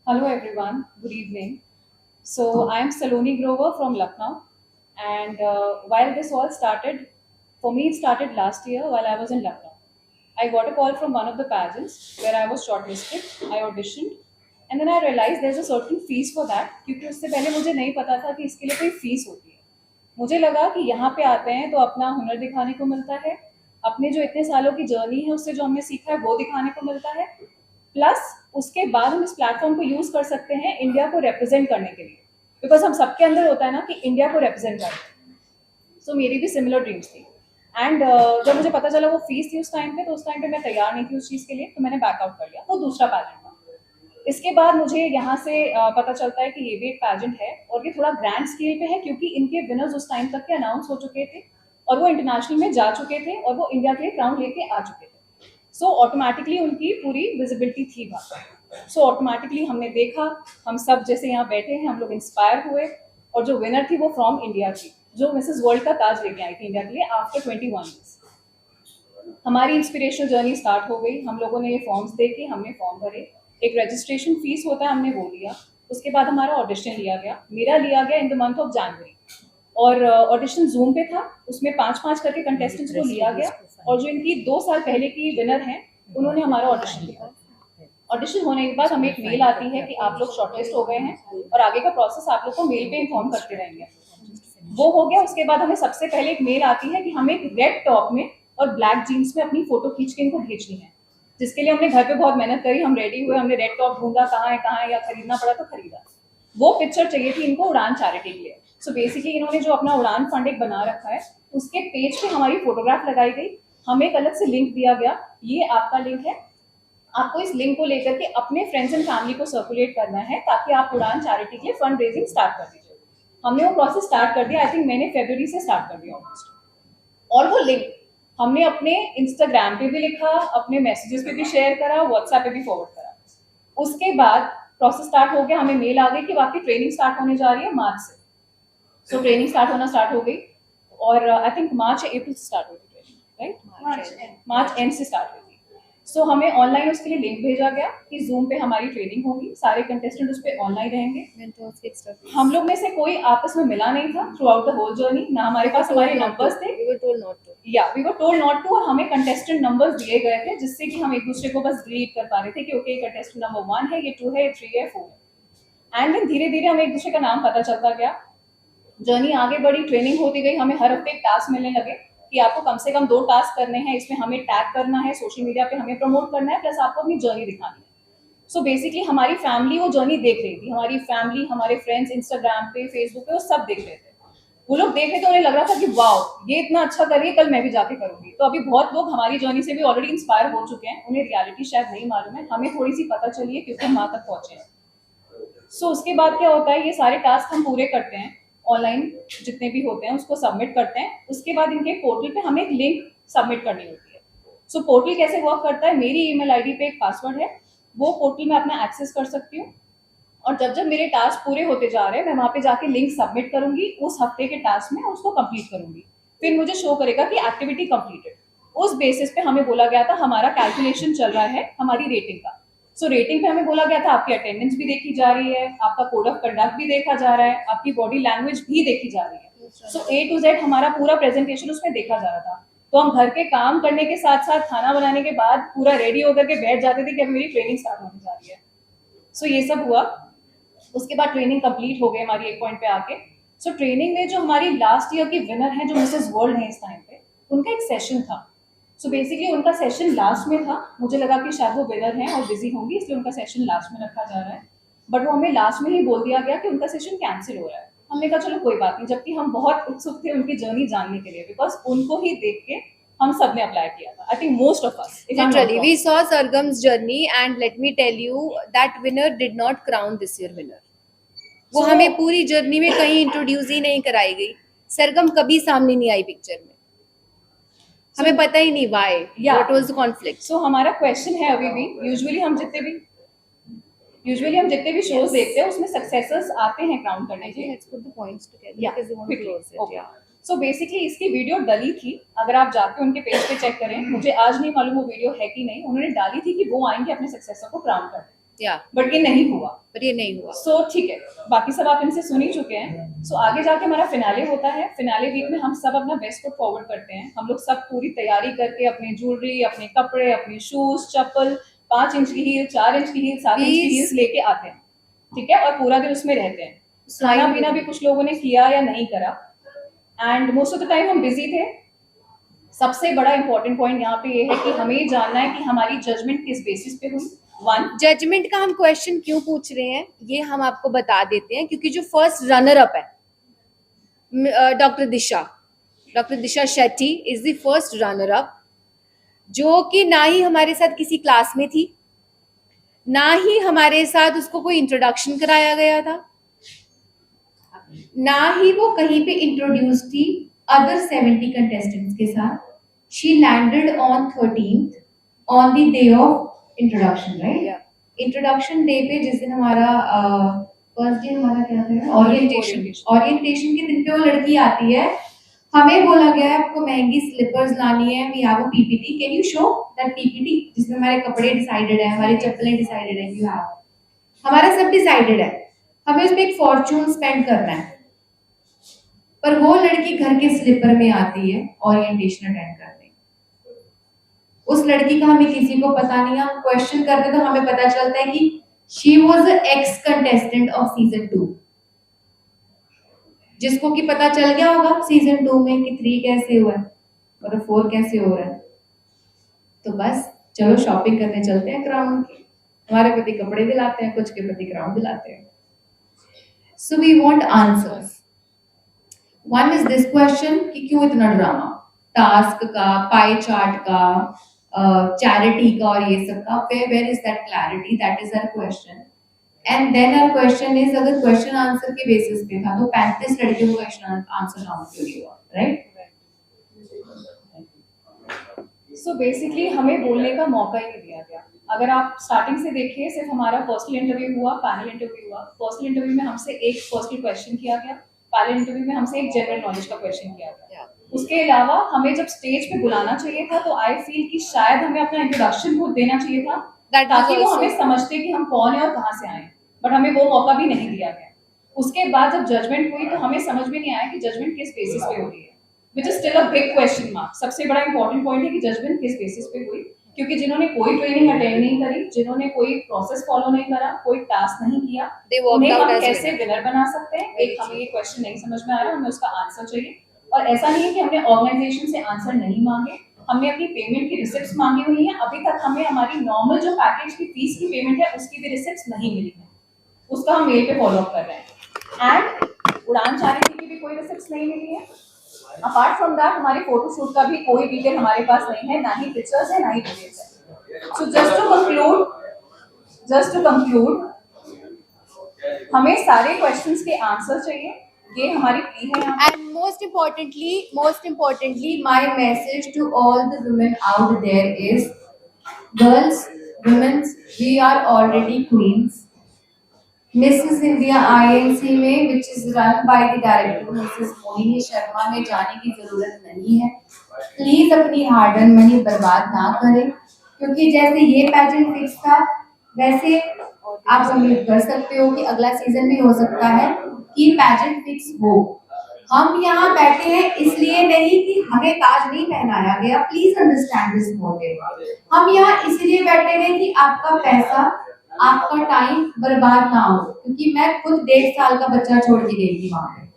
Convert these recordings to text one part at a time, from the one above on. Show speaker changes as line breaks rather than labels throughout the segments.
Hello everyone, good evening. So I am Saloni Grover from Lucknow, and while this all started, for me it started last year while I was in Lucknow. I got a call from one of the pageants where I was shortlisted. I auditioned, and then I realized there's a certain fees for that क्योंकि उससे पहले मुझे नहीं पता था कि इसके लिए कोई फीस होती है. मुझे लगा कि यहाँ पे आते हैं तो अपना हुनर दिखाने को मिलता है, अपने जो इतने सालों की जर्नी है उससे जो हमने सीखा है वो दिखाने को मिलता है, प्लस उसके बाद हम इस प्लेटफॉर्म को यूज कर सकते हैं इंडिया को रिप्रेजेंट करने के लिए, बिकॉज हम सबके अंदर होता है ना कि इंडिया को रिप्रेजेंट करना. सो मेरी भी सिमिलर ड्रीम्स थी. एंड जब मुझे पता चला वो फीस थी उस टाइम पे, तो उस टाइम पे मैं तैयार नहीं थी उस चीज़ के लिए, तो मैंने बैकआउट कर लिया. वो दूसरा पैजेंट था. इसके बाद मुझे यहाँ से पता चलता है कि ये भी एक पैजेंट है और ये थोड़ा ग्रैंड स्केल पे है क्योंकि इनके विनर्स उस टाइम तक के अनाउंस हो चुके थे और वो इंटरनेशनल में जा चुके थे और वो इंडिया के लिए क्राउन लेके आ चुके थे. सो ऑटोमेटिकली उनकी पूरी विजिबिलिटी थी वहाँ पर. सो ऑटोमेटिकली हमने देखा, हम सब जैसे यहाँ बैठे हैं हम लोग इंस्पायर हुए, और जो विनर थी वो फ्रॉम इंडिया थी, जो मिसेस वर्ल्ड का ताज लेके आई थी इंडिया के लिए आफ्टर 21 ईयर्स. हमारी इंस्पिरेशनल जर्नी स्टार्ट हो गई. हम लोगों ने ये फॉर्म्स देखे, हमने फॉर्म भरे, एक रजिस्ट्रेशन फीस होता है हमने वो लिया. उसके बाद हमारा ऑडिशन लिया गया, मेरा लिया गया in the month of January, और ऑडिशन जूम पे था. उसमें 5-5 करके कंटेस्टेंट्स को लिया गया, और जो इनकी 2 साल पहले की विनर हैं उन्होंने हमारा ऑडिशन लिया. ऑडिशन होने के बाद हमें एक मेल आती है कि आप लोग शॉर्टलिस्ट हो गए हैं और आगे का प्रोसेस आप लोग को मेल पे इन्फॉर्म करते रहेंगे. वो हो गया. उसके बाद हमें सबसे पहले एक मेल आती है कि हमें एक रेड टॉप में और ब्लैक जीन्स में अपनी फोटो खींच के इनको भेजनी है, जिसके लिए हमने घर पे बहुत मेहनत करी. हम रेडी हुए, हमने रेड टॉप ढूंढा कहाँ है या खरीदना पड़ा तो खरीदा. वो पिक्चर चाहिए थी इनको उड़ान चैरिटी के लिए. सो बेसिकली इन्होंने जो अपना उड़ान फंड एक बना रखा है उसके पेज पे हमारी फोटोग्राफ लगाई गई. हमें एक अलग से लिंक दिया गया, ये आपका लिंक है, आपको इस लिंक को लेकर के अपने फ्रेंड्स एंड फैमिली को सर्कुलेट करना है ताकि आप उड़ान चैरिटी के लिए फंड रेजिंग स्टार्ट कर दीजिए. हमने वो प्रोसेस स्टार्ट कर दिया. आई थिंक मैंने फरवरी से स्टार्ट कर दिया ऑलमोस्ट. और वो लिंक हमने अपने इंस्टाग्राम पे भी लिखा, अपने मैसेजेस पे भी शेयर करा, व्हाट्सएप पे भी फॉरवर्ड करा. उसके बाद प्रोसेस स्टार्ट हो गया. हमें मेल आ गई कि आपकी ट्रेनिंग स्टार्ट होने जा रही है मार्च से. सो ट्रेनिंग स्टार्ट हो गई, और आई थिंक मार्च या अप्रैल से स्टार्ट हुई थी ट्रेनिंग, राइट? मार्च एंड से स्टार्ट हुई थी. सो हमें ऑनलाइन उसके लिए लिंक भेजा गया कि जूम पे हमारी ट्रेनिंग होगी, सारे कंटेस्टेंट उस पर ऑनलाइन रहेंगे. हम लोग में से कोई आपस में मिला नहीं था throughout the whole journey. ना हमारे पास हमारे नंबर्स थे, we were told not to, और हमें कंटेस्टेंट नंबर्स दिए गए थे जिससे कि हम एक दूसरे को बस ग्रीट कर पा रहे थे कि ओके कंटेस्टेंट नंबर 1 है, ये 2 है, ये 3 है, 4 है. एंड देन धीरे धीरे हमें एक दूसरे का नाम पता चलता गया. जर्नी आगे बढ़ी, ट्रेनिंग होती गई. हमें हर हफ्ते टास्क मिलने लगे कि आपको कम से कम 2 टास्क करने हैं, इसमें हमें टैग करना है, सोशल मीडिया पे हमें प्रमोट करना है, प्लस आपको अपनी जर्नी दिखानी है. सो बेसिकली हमारी फैमिली वो जर्नी देख रही थी. हमारी फैमिली, हमारे फ्रेंड्स इंस्टाग्राम पे, फेसबुक पे, वो सब देख रहे थे. वो लोग देख रहे थे, उन्हें लग रहा था कि वाओ ये इतना अच्छा कर रही है, कल मैं भी जाके करूंगी. तो अभी बहुत लोग हमारी जर्नी से भी ऑलरेडी इंस्पायर हो चुके हैं. उन्हें रियलिटी शायद नहीं मालूम है, हमें थोड़ी सी पता चली है क्योंकि हम वहां तक पहुंचे हैं. सो उसके बाद क्या होता है, ये सारे टास्क हम पूरे करते हैं ऑनलाइन, जितने भी होते हैं उसको सबमिट करते हैं. उसके बाद इनके पोर्टल पे हमें एक लिंक सबमिट करनी होती है. सो पोर्टल कैसे वर्क करता है, मेरी ईमेल आईडी पे एक पासवर्ड है, वो पोर्टल में अपना एक्सेस कर सकती हूँ. और जब जब मेरे टास्क पूरे होते जा रहे हैं मैं वहां पे जाके लिंक सबमिट करूंगी उस हफ्ते के टास्क में, उसको कंप्लीट करूंगी. फिर मुझे शो करेगा कि एक्टिविटी कंप्लीटेड. उस बेसिस पे हमें बोला गया था, हमारा कैलकुलेशन चल रहा है हमारी रेटिंग का. सो रेटिंग पे हमें बोला गया था आपकी अटेंडेंस भी देखी जा रही है, आपका कोड ऑफ कंडक्ट भी देखा जा रहा है, आपकी बॉडी लैंग्वेज भी देखी जा रही है. सो A to Z हमारा पूरा प्रेजेंटेशन उसमें देखा जा रहा था. तो हम घर के काम करने के साथ साथ खाना बनाने के बाद पूरा रेडी होकर के बैठ जाते थे कि अब मेरी ट्रेनिंग स्टार्ट होने जा रही है. सो ये सब हुआ. उसके बाद ट्रेनिंग कंप्लीट हो गई हमारी एक पॉइंट पे आके. सो ट्रेनिंग में जो हमारी लास्ट ईयर की विनर है जो मिसेस वर्ल्ड है इस टाइम पे, उनका एक सेशन था. सो बेसिकली उनका सेशन लास्ट में था. मुझे लगा कि शायद वो विनर हैं और बिजी होंगी इसलिए उनका सेशन लास्ट में रखा जा रहा है, बट वो हमें लास्ट में ही बोल दिया गया कि उनका सेशन कैंसिल हो रहा है. हमने कहा चलो कोई बात नहीं, जबकि हम बहुत उत्सुक थे उनकी जर्नी जानने के लिए, बिकॉज उनको ही देख के हम सब ने अप्लाई किया था. I think most of us.
Literally, we saw Sargam's journey, and let me tell you that winner did not crown this year winner. वो
So-
हमें पूरी जर्नी में कहीं इंट्रोड्यूस ही नहीं कराई गई. सरगम कभी सामने नहीं आई पिक्चर में. हमें पता ही नहीं why, what was the conflict.
So हमारा क्वेश्चन है अभी भी, यूजुअली हम जितने भी शोज देखते हैं उसमें सक्सेसर्स आते हैं क्राउन करने के लिए.
Let's put the points together
Yeah,
because they want to
quickly.
close it.
Okay.
Yeah.
So basically इसकी वीडियो डली थी. अगर आप जाके उनके पेज पे चेक करें, मुझे आज नहीं मालूम वो वीडियो है कि नहीं, उन्होंने डाली थी कि वो आएंगे अपने सक्सेसर को क्राउन करने.
या
बट ये नहीं हुआ।
पर ये नहीं हुआ।
सो ठीक है, बाकी सब आप इनसे सुन ही चुके हैं। सो आगे जाके हमारा फिनाले होता है। फिनाले वीक में हम सब अपना बेस्ट फुट फॉरवर्ड करते हैं। हम लोग सब पूरी तैयारी करके अपने ज्वेलरी, अपने कपड़े, अपने शूज, चप्पल, 5 इंच की हील, 4 इंच की हील, 7 इंच की हील्स लेके आते हैं, ठीक है, और पूरा दिन उसमें रहते हैं। खाना पीना भी कुछ लोगों ने किया या नहीं करा, and most of the time हम बिजी थे। सबसे बड़ा इंपॉर्टेंट पॉइंट यहाँ पे ये है कि हमें जानना है कि हमारी जजमेंट किस बेसिस पे हुई। वन,
जजमेंट का हम क्वेश्चन क्यों पूछ रहे हैं ये हम आपको बता देते हैं, क्योंकि जो फर्स्ट रनर अप है doctor Disha Shetty is the first runner up, जो कि ना ही हमारे साथ किसी क्लास में थी, ना ही हमारे साथ उसको कोई इंट्रोडक्शन कराया गया था, ना ही वो कहीं पे इंट्रोड्यूस थी अदर 70 कंटेस्टेंट्स के साथ। She landed on 13th on the day of introduction, right? Introduction day पे जिस दिन हमारा फर्स्ट डे हमारा क्या था, ओरिएंटेशन के दिन पे वो लड़की आती है, हमें बोला गया है आपको महंगी स्लीपर्स लानी है, we have a PPT, can you show that PPT जिसमें हमारे कपड़े डिसाइडेड है, हमारी चप्पलें डिसाइडेड है, यू हैव, हमारा सब डिसाइडेड है, हमें उसमें एक फॉर्चून स्पेंड करना है। पर वो लड़की घर के स्लीपर में आती है ओरिएंटेशन अटेंड करने। उस लड़की का हमें किसी को पता नहीं, हम क्वेश्चन करते तो हमें पता चलता है कि she was a ex contestant off season 2, जिसको कि पता चल गया होगा सीजन 2 में कि 3 कैसे हुआ है और 4 कैसे हो रहा है। तो बस चलो शॉपिंग करने चलते हैं क्राउन की, हमारे पति कपड़े दिलाते हैं, कुछ के पति क्राउन दिलाते हैं। So we want answers. One is this question कि क्यों इतना ड्रामा, टास्क का, पाई चार्ट का, चैरिटी का और ये सब का, where is that clarity, that is our question. And then our question is, अगर क्वेश्चन आंसर के बेसिस पे था तो 35 लड़कियों को क्वेश्चन आंसर राउंड क्यों हुआ, राइट?
सो बेसिकली हमें बोलने का मौका ही नहीं दिया गया। अगर आप स्टार्टिंग से देखिए, सिर्फ हमारा पर्सनल इंटरव्यू हुआ, पैनल इंटरव्यू हुआ। पर्सनल इंटरव्यू में हमसे एक पर्सनल क्वेश्चन किया गया, पैनल इंटरव्यू में हमसे एक जनरल नॉलेज का क्वेश्चन किया गया। उसके अलावा हमें जब स्टेज पे बुलाना चाहिए था तो आई फील कि शायद हमें अपना इंट्रोडक्शन खुद देना चाहिए था, ताकि वो हमें समझते कि हम कौन है और कहाँ से आए, बट हमें वो मौका भी नहीं दिया गया। उसके बाद जब जजमेंट हुई तो हमें समझ में नहीं आया कि जजमेंट किस बेसिस पे हो रही है, which is still a big question mark. सबसे बड़ा इंपॉर्टेंट पॉइंट है कि जजमेंट किस बेसिस पे हुई, क्योंकि जिन्होंने कोई ट्रेनिंग अटेंड नहीं करी, जिन्होंने कोई प्रोसेस फॉलो नहीं करा, कोई टास्क नहीं किया, उन्हें हम कैसे विनर बना सकते हैं? एक हमें ये क्वेश्चन नहीं समझ में आ रहा, हमें उसका आंसर चाहिए। और ऐसा नहीं है कि हमने ऑर्गेनाइजेशन से आंसर नहीं मांगे, हमने अपनी पेमेंट की रिसिप्ट्स मांगी हुई हैं। अभी तक हमें हमारी नॉर्मल जो पैकेज की फीस की पेमेंट है उसकी भी रिसिप्ट्स नहीं मिली है, उसका हम मेल पे फॉलो अप कर रहे हैं। एंड उड़ान चैरिटी की भी कोई रिसिप्ट्स नहीं मिली है। अपार्ट फ्रॉम दैट हमारे फोटोशूट का भी कोई डिटेल हमारे पास नहीं है, ना ही पिक्चर्स है, ना ही डिटेल्स है। सो जस्ट टू कंक्लूड, हमें सारे क्वेश्चंस के आंसर चाहिए, ये हमारी प्ली है यहाँ।
And most importantly, my message to all the women out there is, girls, women, we are already queens. Mrs. India INC में, which is run by the director Mrs. Mohini Sharma, में जाने की जरूरत नहीं है। प्लीज अपनी हार्ड अर्न मनी बर्बाद ना करें, क्योंकि जैसे ये पैजेंट फिक्स था, वैसे आप उम्मीद कर सकते हो कि अगला सीजन भी हो सकता है कि पैजेंट फिक्स हो। हम यहाँ बैठे हैं इसलिए नहीं कि हमें ताज नहीं पहनाया गया, प्लीज अंडरस्टैंड दिस मोटिव। हम यहाँ इसलिए बैठे हैं कि आपका पैसा, आपका टाइम बर्बाद ना हो, क्योंकि मैं खुद 1.5 साल का बच्चा छोड़ के गई थी वहां पे,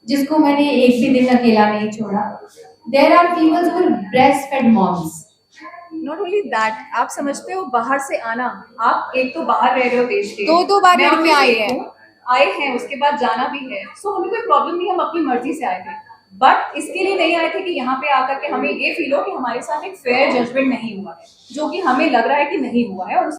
जिसको मैंने एक भी दिन अकेला नहीं छोड़ा। There are females who are breastfed moms.
Not only that, आप समझते हो बाहर से आना, आप एक तो बाहर रह रहे हो देश के,
2 बार ऋण में
आए हैं, उसके बाद जाना भी है। सो हमें कोई प्रॉब्लम नहीं, हम अपनी मर्जी से आए थे, बट इसके लिए नहीं आए थे कि यहाँ पे आकर के हमें ये फील हो कि हमारे साथ एक फेयर जजमेंट नहीं हुआ है, जो कि हमें लग रहा है कि नहीं हुआ है। और